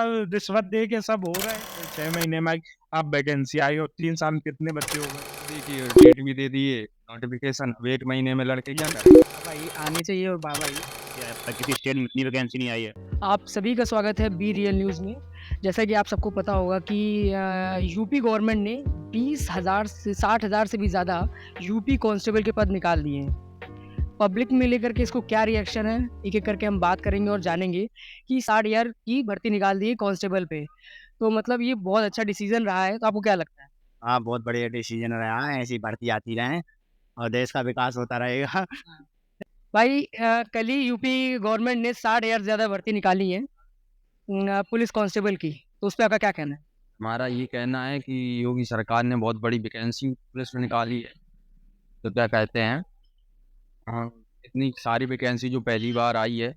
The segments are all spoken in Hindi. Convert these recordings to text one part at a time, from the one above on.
रिश्वत दे के सब हो रहा है। 6 महीने में अब वैकेंसी आई और 3 साल में कितने बच्चे हो गए। देखिए डेट भी दे दिए, नोटिफिकेशन अब 1 महीने में लड़के क्या करें। भाई आनी चाहिए और बाबा ही। अब तक किसी स्टेट में इतनी वैकेंसी नहीं आई है। आप सभी का स्वागत है बी रियल न्यूज़ में। जैसा कि आप सबको पता होगा कि यूपी गवर्नमेंट ने 20,000 से 60,000 से भी ज़्यादा यूपी कांस्टेबल के पद निकाल दिए हैं। पब्लिक में लेकर के इसको क्या रिएक्शन है, एक एक करके हम बात करेंगे और जानेंगे कि 60,000 की भर्ती निकाल दी है कांस्टेबल पे। तो मतलब ये बहुत अच्छा डिसीजन रहा है, तो आपको क्या लगता है? हाँ, बहुत बढ़िया डिसीजन रहा है। ऐसी भर्ती आती रहे और देश का विकास होता रहेगा। भाई कल ही यूपी गवर्नमेंट ने 60,000 से ज़्यादा भर्ती निकाली है पुलिस कांस्टेबल की, तो उस पर आपका क्या कहना है? हमारा ये कहना है कि योगी सरकार ने बहुत बड़ी वैकेंसी पुलिस में निकाली है। तो क्या कहते हैं, हाँ, इतनी सारी वैकेंसी जो पहली बार आई है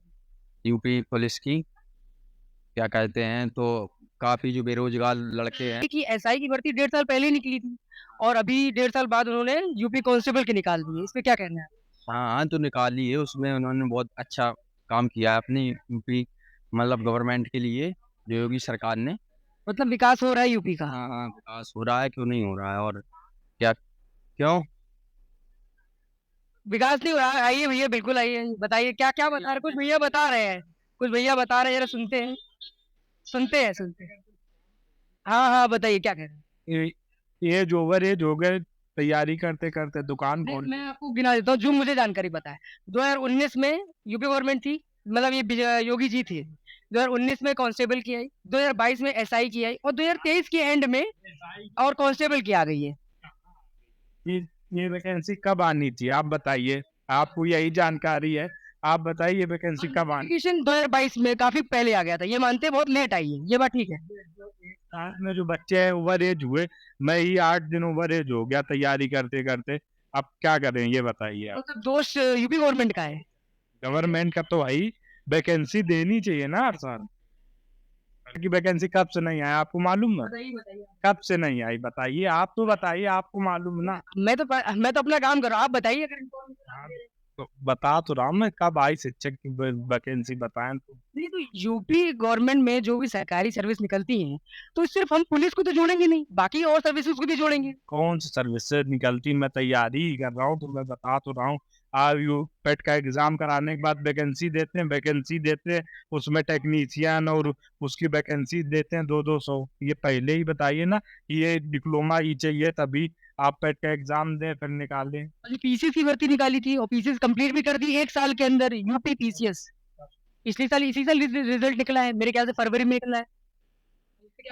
यूपी पुलिस की, क्या कहते हैं, तो काफ़ी जो बेरोजगार लड़के हैं। कि एसआई की भर्ती 1.5 साल पहले ही निकली थी और अभी 1.5 साल बाद उन्होंने यूपी कांस्टेबल की निकाल दी है, इस पे क्या कहना है? हाँ हाँ, तो निकाली है, उसमें उन्होंने बहुत अच्छा काम किया है अपनी यूपी मतलब गवर्नमेंट के लिए, जो योगी सरकार ने। मतलब विकास हो रहा है यूपी का। हाँ हाँ, विकास हो रहा है, क्यों नहीं हो रहा है। और क्या, क्यों विकास नहीं हो रहा है? आइए भैया, बिल्कुल आइए, बताइए क्या क्या बता रहे, कुछ भैया बता रहे हैं, कुछ भैया बता रहे हैं, जरा सुनते हैं, सुनते हैं। हाँ हाँ, बताइए क्या कह रहे हैं। ये जो ओवरएज हो गए तैयारी करते करते दुकान नहीं, खोल। मैं आपको गिना देता हूँ जो मुझे जानकारी पता है। 2019 में यूपी गवर्नमेंट थी, मतलब ये योगी जी थे। 2019 में कांस्टेबल की आई, 2022 में एसआई की आई और 2023 के एंड में और कांस्टेबल की आ गई है। ये ये वैकेंसी कब आनी थी आप बताइए, आपको यही जानकारी है, आप बताइए ये वैकेंसी कब आनी। नोटिफिकेशन 2022 में काफी पहले आ गया था, ये मानते हैं बहुत लेट आई है, ये बात ठीक है। साथ में जो बच्चे हैं ओवर एज हुए, मैं ही 8 दिन ओवर एज हो गया तैयारी करते करते। अब क्या करें ये बताइए आप। तो दोष यूपी गवर्नमेंट का है। गवर्नमेंट का तो भाई वैकेंसी देनी चाहिए ना हर साल की। वैकेंसी कब से नहीं आया आपको मालूम है? बताइए। कब से नहीं आई बताइए, आप तो बताइए, आपको मालूम ना। मैं तो अपना काम कर रहा हूँ, आप बताइए अगर। हाँ, तो बता तो रहा हूँ मैं, कब आई शिक्षक की वैकेंसी बताएं तो। नहीं, तो यूपी गवर्नमेंट में जो भी सरकारी सर्विस निकलती है, तो सिर्फ हम पुलिस को तो जोड़ेंगे नहीं, बाकी और सर्विसेज को भी जोड़ेंगे। कौन सी सर्विस से निकलती, मैं तैयारी ही कर रहा हूँ तो मैं बता तो रहा हूँ। आप यू पेट का एग्जाम कराने के बाद वैकेंसी देते हैं, उसमें टेक्नीशियन और उसकी वैकेंसी देते हैं 200-200। ये पहले ही बताइए ना, ये डिप्लोमा ही चाहिए तभी आप पेट का एग्जाम दें फिर निकालें। अभी पीसीएस की भर्ती निकाली थी और पीसीएस कंप्लीट भी कर दी 1 साल के अंदर, यूपी पीसीएस। पिछले साल इसी साल रिजल्ट निकला है, मेरे ख्याल से फरवरी में निकला है।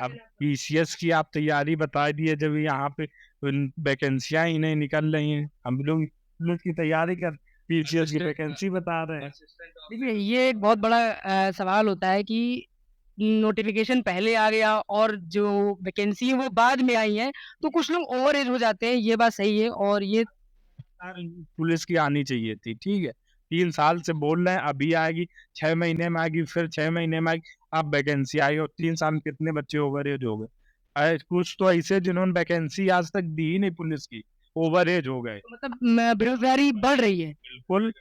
अब पीसीएस की आप तैयारी बता दिए, जब यहाँ पे वैकेंसियां ही नहीं निकल रही हैं, हम लोग की तैयारी कर पीसीएस की वैकेंसी बता रहे हैं। देखिए, ये एक बहुत बड़ा सवाल होता है कि नोटिफिकेशन पहले आ गया और जो वैकेंसी है वो बाद में आई है, तो कुछ लोग ओवर एज हो जाते हैं, ये बात सही है। और ये पुलिस की आनी चाहिए थी, ठीक है। 3 साल से बोल रहे हैं अभी आएगी, 6 महीने में आएगी, फिर 6 महीने में आएगी। अब वैकेंसी आई और 3 साल में कितने बच्चे ओवर एज हो गए। कुछ तो ऐसे जिन्होंने वैकेंसी आज तक दी ही नहीं पुलिस की, ओवर एज हो गए। तो मतलब बेरोजगारी बढ़ रही है। बिल्कुल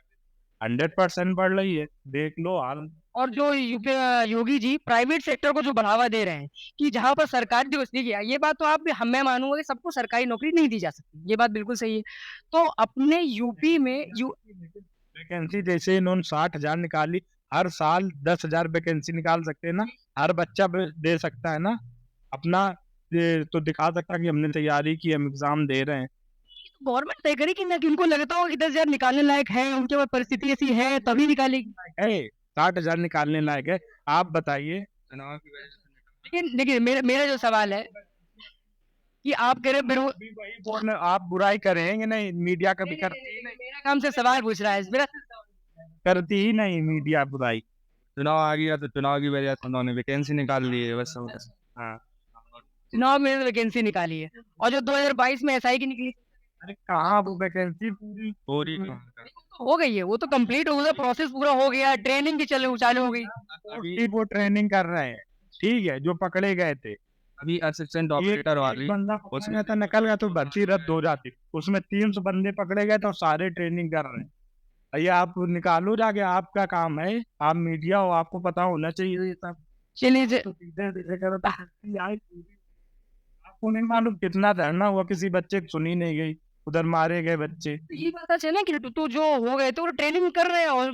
100% बढ़ रही है, देख लो हाल। और जो योगी जी प्राइवेट सेक्टर को जो बढ़ावा दे रहे हैं कि जहां पर सरकारी जो देखिए, ये बात तो आप भी हम मैं मानूंगा कि सबको सरकारी नौकरी नहीं दी जा सकती, ये बात बिल्कुल सही है। तो अपने यूपी में वैकेंसी जैसे इन्होंने 60,000 निकाली, हर साल 10,000 वैकेंसी निकाल सकते हैं ना, हर बच्चा दे सकता है ना अपना। ये तो दिखा सकता है कि हमने तैयारी की, हम एग्जाम दे रहे हैं। गवर्नमेंट तय करे कि ना, कि उनको लगता हो कि 10,000 निकालने लायक है, उनके पास परिस्थिति ऐसी है तभी निकालेगी। 60,000 निकालने लायक है, आप बताइए। चुनाव की वजह से लेकिन देखिए, मेरा जो सवाल है कि आप कह रहे आप बुराई करेंगे नहीं, मीडिया कभी मेरा काम से सवाल पूछ रहा है मेरा। करती ही नहीं मीडिया बुराई। चुनाव आ गया तो चुनाव की वजह से उन्होंने वैकेंसी निकाल ली है बस। हाँ, चुनाव में वैकेंसी निकाली है और जो 2022 में एसआई की निकली अरे कहाँ वो वैकेंसी पूरी पूरी हो गई है, वो तो कंप्लीट हो गया, प्रोसेस पूरा हो गया, ट्रेनिंग की चालू हो गई। अभी वो ट्रेनिंग कर रहे हैं, ठीक है, जो पकड़े गए थे। अभी असिस्टेंट ऑपरेटर वाली बंदा उसमें था नकल का तो भर्ती रद्द हो जाती, उसमें 300 बंदे पकड़े गए तो सारे ट्रेनिंग कर रहे हैं। ये आप निकालो जाके, आपका काम है, आप मीडिया हो, आपको पता होना चाहिए ये सब। चलिए ज- आपको नहीं मालूम कितना धरना हुआ, किसी बच्चे की सुनी नहीं गई, उधर मारे गए बच्चे। ये पता चला कि तो जो हो गए तो वो ट्रेनिंग कर रहे हैं और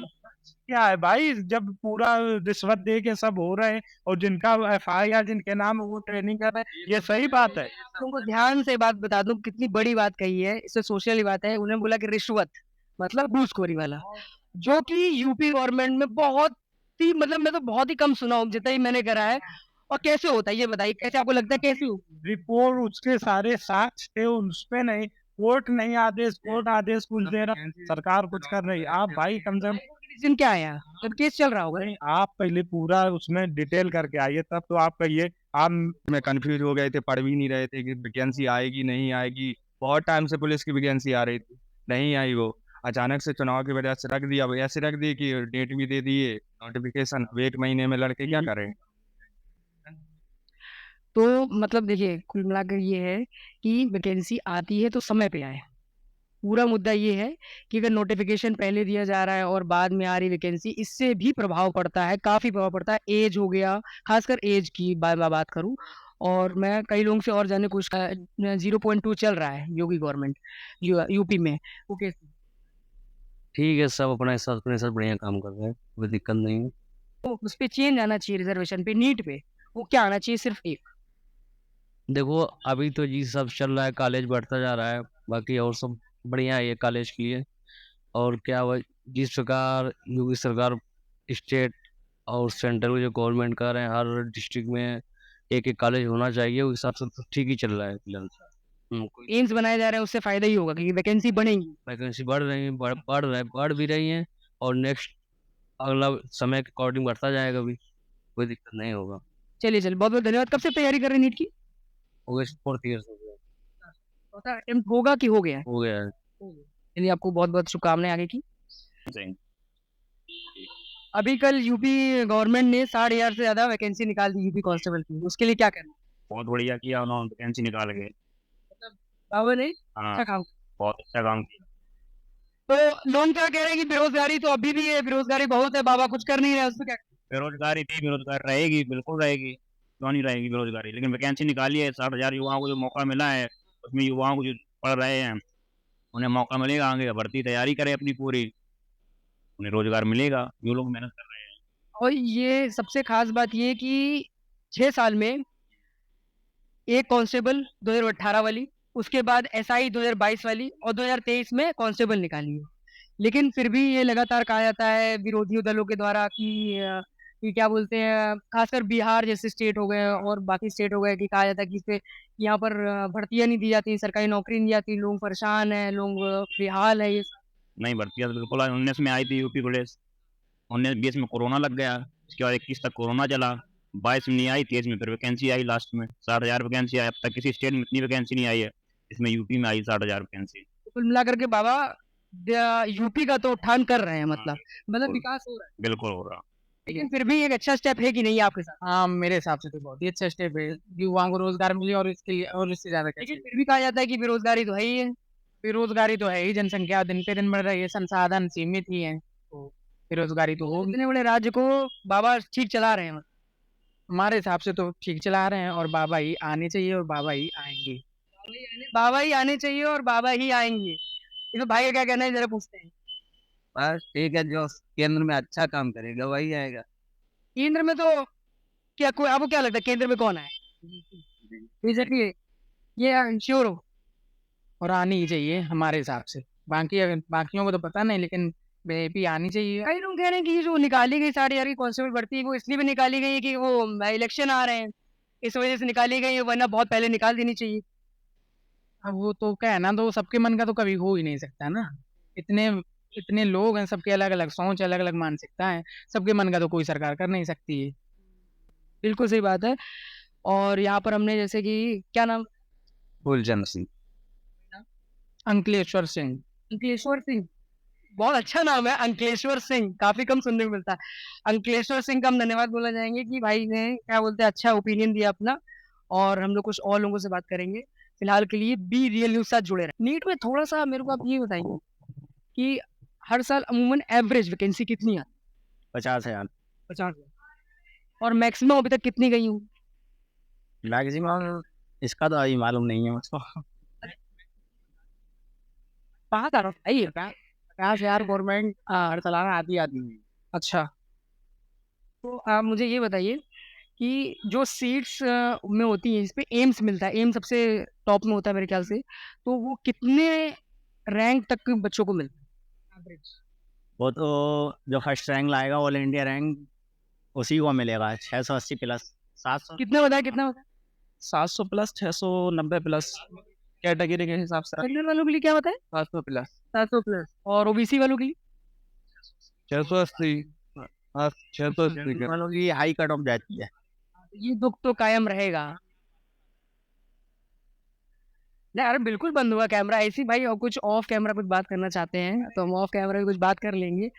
क्या है भाई, जब पूरा रिश्वत दे के सब हो रहे हैं और जिनका FIR जिनके नाम है वो ट्रेनिंग कर रहे हैं, ये सही बात है? तुमको ध्यान से बात बता दूं कितनी बड़ी बात कही है, इससे सोशल ही बात है। उन्होंने बोला कि रिश्वत मतलब घूसखोरी वाला, जो कि यूपी गवर्नमेंट में बहुत ही मतलब मैं तो बहुत ही कम सुना हूँ जितना ही मैंने करा है। और कैसे होता है ये बताइए, कैसे आपको लगता है कैसे हो? रिपोर्ट उसके सारे साक्ष्य थे उस पे, नहीं कोर्ट आदेश कुछ दे रहा, सरकार कुछ कर रही। आप भाई कम से कम रीजन क्या है यहाँ, जब केस चल रहा होगा? नहीं, आप पहले पूरा उसमें डिटेल करके आइए, तब तो आप कहिए। आप में कंफ्यूज हो गए थे, पढ़ भी नहीं रहे थे कि वैकेंसी आएगी नहीं आएगी। बहुत टाइम से पुलिस की वैकेंसी आ रही थी, नहीं आई वो। अचानक से चुनाव की वजह से रख दिया, अब ऐसे रख दी कि डेट भी दे दिए, नोटिफिकेशन। अब 1 महीने में लड़के क्या करें? तो मतलब देखिए कुल मिलाकर ये है कि वैकेंसी आती है तो समय पे आए। पूरा मुद्दा ये है कि अगर नोटिफिकेशन पहले दिया जा रहा है और बाद में आ रही वैकेंसी, इससे भी प्रभाव पड़ता है, काफ़ी प्रभाव पड़ता है। एज हो गया, खासकर एज की बात करूँ, और मैं कई लोगों से और जानने की कोशिश 0.2 चल रहा है योगी गवर्नमेंट यूपी में, वो कैसे? ठीक है, सब अपने साथ बढ़िया काम कर रहे हैं, कोई दिक्कत नहीं है। तो उस पर चेंज आना चाहिए, रिजर्वेशन पे, नीट पे, वो क्या आना चाहिए? सिर्फ एक। देखो, अभी तो जी सब चल रहा है, कॉलेज बढ़ता जा रहा है, बाकी और सब बढ़िया है ये कॉलेज के लिए। और क्या हुआ, जिस प्रकार योगी सरकार स्टेट और सेंट्रल जो गवर्नमेंट कर रहे हैं, हर डिस्ट्रिक्ट में एक एक कॉलेज होना चाहिए, उस हिसाब से तो ठीक ही चल रहा है फिलहाल। कोई एम्स बनाए जा रहे हैं, उससे फायदा ही होगा क्योंकि वैकेंसी बढ़ेंगी। वैकेंसी बढ़ रही है, बढ़ भी रही है। और नेक्स्ट अगला समय के अकॉर्डिंग बढ़ता जाएगा भी, कोई दिक्कत नहीं होगा। चलिए चलिए, बहुत बहुत धन्यवाद। कब से तैयारी कर रहे हैं नीट की? हो गया 4 ईयर्स, हो गया। चौथा अटेम्प्ट होगा कि हो गया है? हो गया है। चलिए, आपको बहुत बहुत शुभकामनाएं आगे की। अभी कल यूपी गवर्नमेंट ने 60,000 से ज्यादा वैकेंसी निकाल दी यूपी कांस्टेबल की, उसके लिए क्या करना? बहुत बढ़िया किया उन्होंने, वैकेंसी निकाल के। बाबा ने हाँ, अच्छा काम। बहुत अच्छा काम किया। तो लोग क्या कह रहे हैं कि बेरोजगारी तो अभी भी है, बेरोजगारी बहुत है, बाबा कुछ कर नहीं रहे, उसमें क्या? बेरोजगारी थी, बेरोजगार रहेगी, बिल्कुल रहेगी, क्यों नहीं रहेगी बेरोजगारी। लेकिन वैकेंसी निकाली है, 60,000 युवाओं को जो मौका मिला है, उसमें युवाओं को जो पढ़ रहे हैं उन्हें मौका मिलेगा, आगे भर्ती तैयारी करें अपनी पूरी, उन्हें रोजगार मिलेगा, जो लोग मेहनत कर रहे हैं। और ये सबसे खास बात ये है कि 6 साल में एक कांस्टेबल 2018 वाली, उसके बाद एसआई 2022 वाली, और 2023 में कांस्टेबल निकाली है। लेकिन फिर भी ये लगातार कहा जाता है विरोधी दलों के द्वारा कि क्या बोलते हैं, खासकर बिहार जैसे स्टेट हो गए और बाकी स्टेट हो गए, कि कहा जाता है कि इस पे यहाँ पर भर्तियां नहीं दी जाती, सरकारी नौकरी नहीं दी जाती, लोग परेशान है, लोग बेहाल है, ये सब। नहीं, भर्तियाँ तो बिल्कुल 19 में आई थी यूपी पुलिस, 19-20 में कोरोना लग गया, उसके बाद 21 तक कोरोना चला, 22 में नहीं आई, 23 में फिर वैकेंसी आई लास्ट में, 60,000 वैकेंसी आई। अब तक किसी स्टेट में इतनी वैकेंसी नहीं आई है, इसमें यूपी में आई 60,000 वैकेंसी। कुल मिलाकर के बाबा यूपी का तो उत्थान कर रहे हैं, मतलब विकास हो रहा है। बिल्कुल हो रहा। लेकिन फिर भी एक अच्छा स्टेप है कि नहीं आपके साथ? हाँ, मेरे हिसाब से तो बहुत ही अच्छा स्टेप है, युवाओं को रोजगार मिले और इसके लिए और इससे ज्यादा क्या लेकिन चाहिए। फिर भी कहा जाता है कि बेरोजगारी तो है ही है। बेरोजगारी तो है ही, जनसंख्या दिन पे दिन बढ़ रही है, संसाधन सीमित ही है, तो बेरोजगारी तो होगी। इतने बड़े राज्य को बाबा ठीक चला रहे हैं। हमारे हिसाब से तो ठीक चला रहे हैं, और बाबा ही आने चाहिए और बाबा ही आएंगे। बाबा ही आने चाहिए और बाबा ही आएंगे। इसमें भाई का क्या कहना है, जरा पूछते हैं। बस ठीक है, जो केंद्र में अच्छा काम करेगा वही आएगा। केंद्र में तो क्या, कोई आपको क्या लगता है केंद्र में कौन है? बीजेपी? ये श्योर हो? और आनी ही चाहिए हमारे हिसाब से, बाकियों को तो पता नहीं, लेकिन बीजेपी आनी चाहिए। कई लोग कह रहे हैं कि ये जो निकाली गई 60,000 की कांस्टेबल भर्ती, वो इसलिए भी निकाली गई है कि वो इलेक्शन आ रहे हैं, इस वजह से निकाली गई है, वरना बहुत पहले निकाल देनी चाहिए। अब वो तो क्या है ना, तो सबके मन का तो कभी हो ही नहीं सकता ना। इतने इतने लोग हैं, सबके अलग अलग सोच, अलग अलग मानसिकता है, सबके मन का तो कोई सरकार कर नहीं सकती है। बिल्कुल सही बात है। और यहाँ पर हमने जैसे कि क्या नाम? फूलचंद सिंह। अंकलेश्वर सिंह। अंकलेश्वर सिंह, बहुत अच्छा नाम है अंकलेश्वर सिंह, काफी कम सुनने को मिलता है। अंकलेश्वर सिंह का हम धन्यवाद बोलना चाहेंगे कि भाई ने क्या बोलते हैं अच्छा ओपिनियन दिया अपना। और हम लोग कुछ और लोगों से बात करेंगे। फिलहाल के लिए बी रियल न्यूज साथ जुड़े रहे। नीट में थोड़ा सा मेरे को आप ये बताइए कि हर साल अमूमन एवरेज वैकेंसी कितनी आती 50,000। है? 50,000। और मैक्सिमम अभी तक कितनी गई हूँ? मैक्सिमम इसका तो अभी मालूम नहीं है मुझको। 5000 सही है। 50,000 गवर्नमेंट चलाना आती है। अच्छा, तो आप मुझे ये बताइए कि जो सीट्स में होती हैं, इस पे एम्स मिलता है, एम्स सबसे टॉप में होता है मेरे ख्याल से, तो वो कितने रैंक तक के बच्चों को मिलता है एवरेज? वो तो जो फर्स्ट रैंक लाएगा ऑल इंडिया रैंक उसी को मिलेगा 680 प्लस 700। कितना बताया, कितना बताया? 700 प्लस 690 प्लस कैटेगरी के हिसाब से जनरल वालों के लिए क्या बताया? 700 प्लस 700 प्लस। और ओबीसी वालों के लिए? 680 हाँ 680 वालों की हाई कट ऑफ जाती है। ये दुख तो कायम रहेगा। नहीं, अरे बिल्कुल बंद हुआ कैमरा, ऐसी भाई, और कुछ ऑफ कैमरा कुछ बात करना चाहते हैं तो हम ऑफ कैमरा भी कुछ बात कर लेंगे।